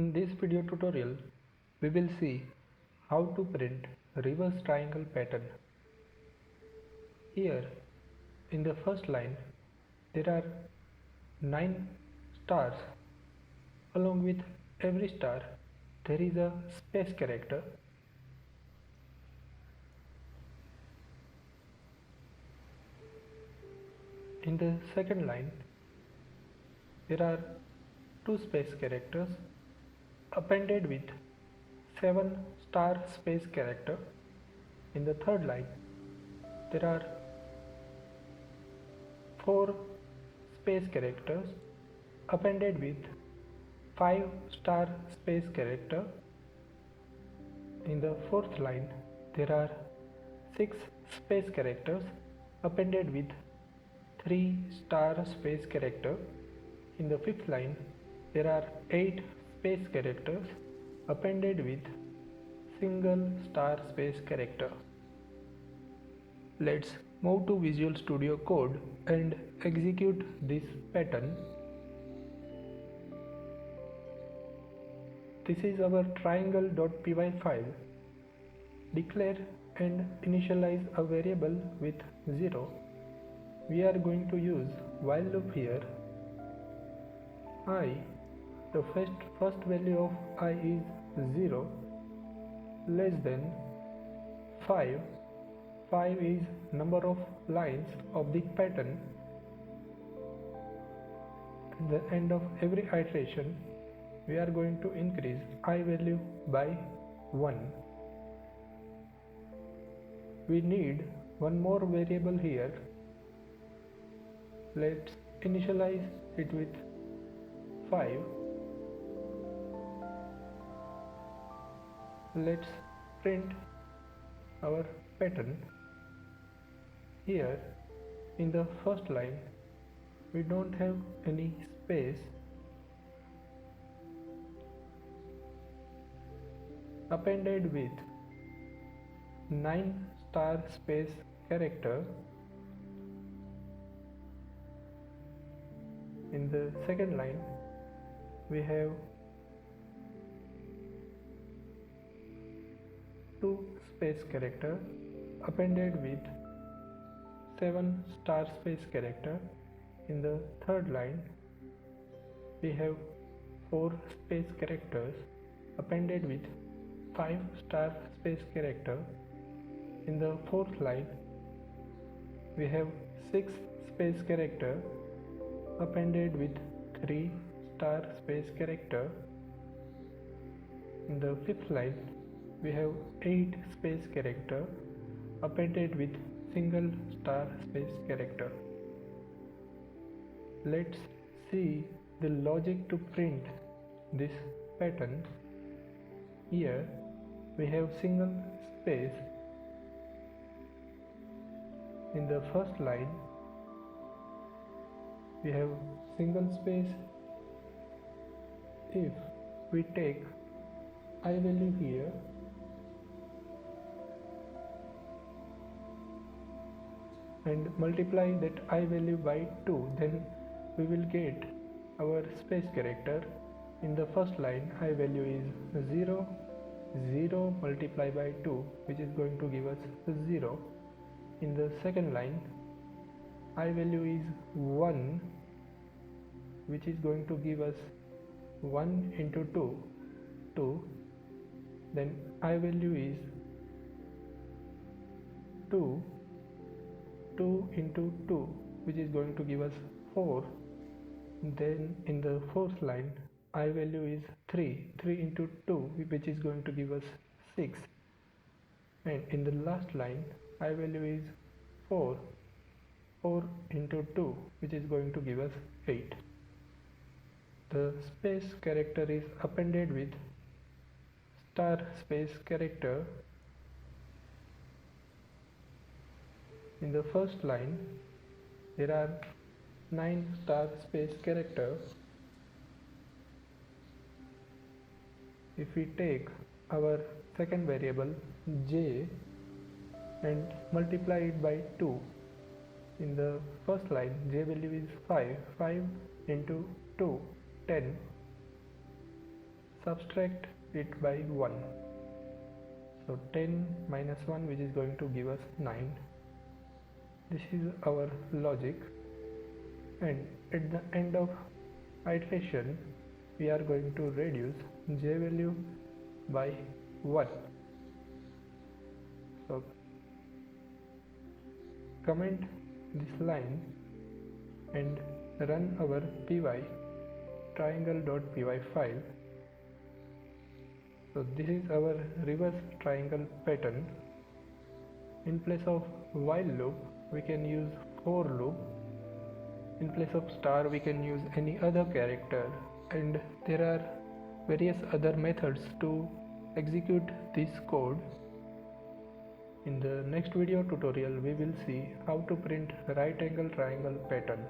In this video tutorial, we will see how to print reverse triangle pattern. Here, in the first line, there are 9 stars. Along with every star, there is a space character. In the second line, there are 2 space characters appended with 7 star space character. In the third line, there are 4 space characters appended with 5 star space character. In the fourth line, there are 6 space characters appended with 3 star space character. In the fifth line, there are 8 space characters appended with single star space character. Let's move to Visual Studio Code and execute this pattern. This is our triangle.py file. Declare and initialize a variable with 0. We are going to use while loop here. I, the first value of I is 0, less than 5. 5 is number of lines of the pattern. At the end of every iteration, we are going to increase I value by 1. We need one more variable here. Let's initialize it with 5. Let's print our pattern. Here in the first line, we don't have any space. Appended with 9 star space character. In the second line, we have 2 space character appended with 7 star space character. In the third line, we have 4 space characters appended with 5 star space character. In the fourth line, we have 6 space character appended with 3 star space character. In the fifth line, we have 8 space character appended with single star space character. Let's see the logic to print this pattern. Here we have single space. In the first line, we have single space. If we take I value here and multiply that I value by 2, then we will get our space character. In the first line, I value is 0, 0 multiplied by 2, which is going to give us 0. In the second line, I value is 1, which is going to give us 1 into 2, 2. Then I value is 2, 2 into 2, which is going to give us 4. Then in the fourth line, I value is 3, 3 into 2, which is going to give us 6. And in the last line, I value is 4, 4 into 2, which is going to give us 8. The space character is appended with star space character. In the first line, there are 9 star space characters. If we take our second variable j and multiply it by 2, in the first line, j value is 5, 5 into 2, 10. subtract it by 1. So 10 minus 1, which is going to give us 9. This is our logic, and at the end of iteration we are going to reduce j value by 1. So comment this line and run our py triangle.py file. So this is our reverse triangle pattern. In place of while loop we can use for loop. In place of star we can use any other character, and there are various other methods to execute this code. In the next video tutorial we will see how to print right angle triangle pattern.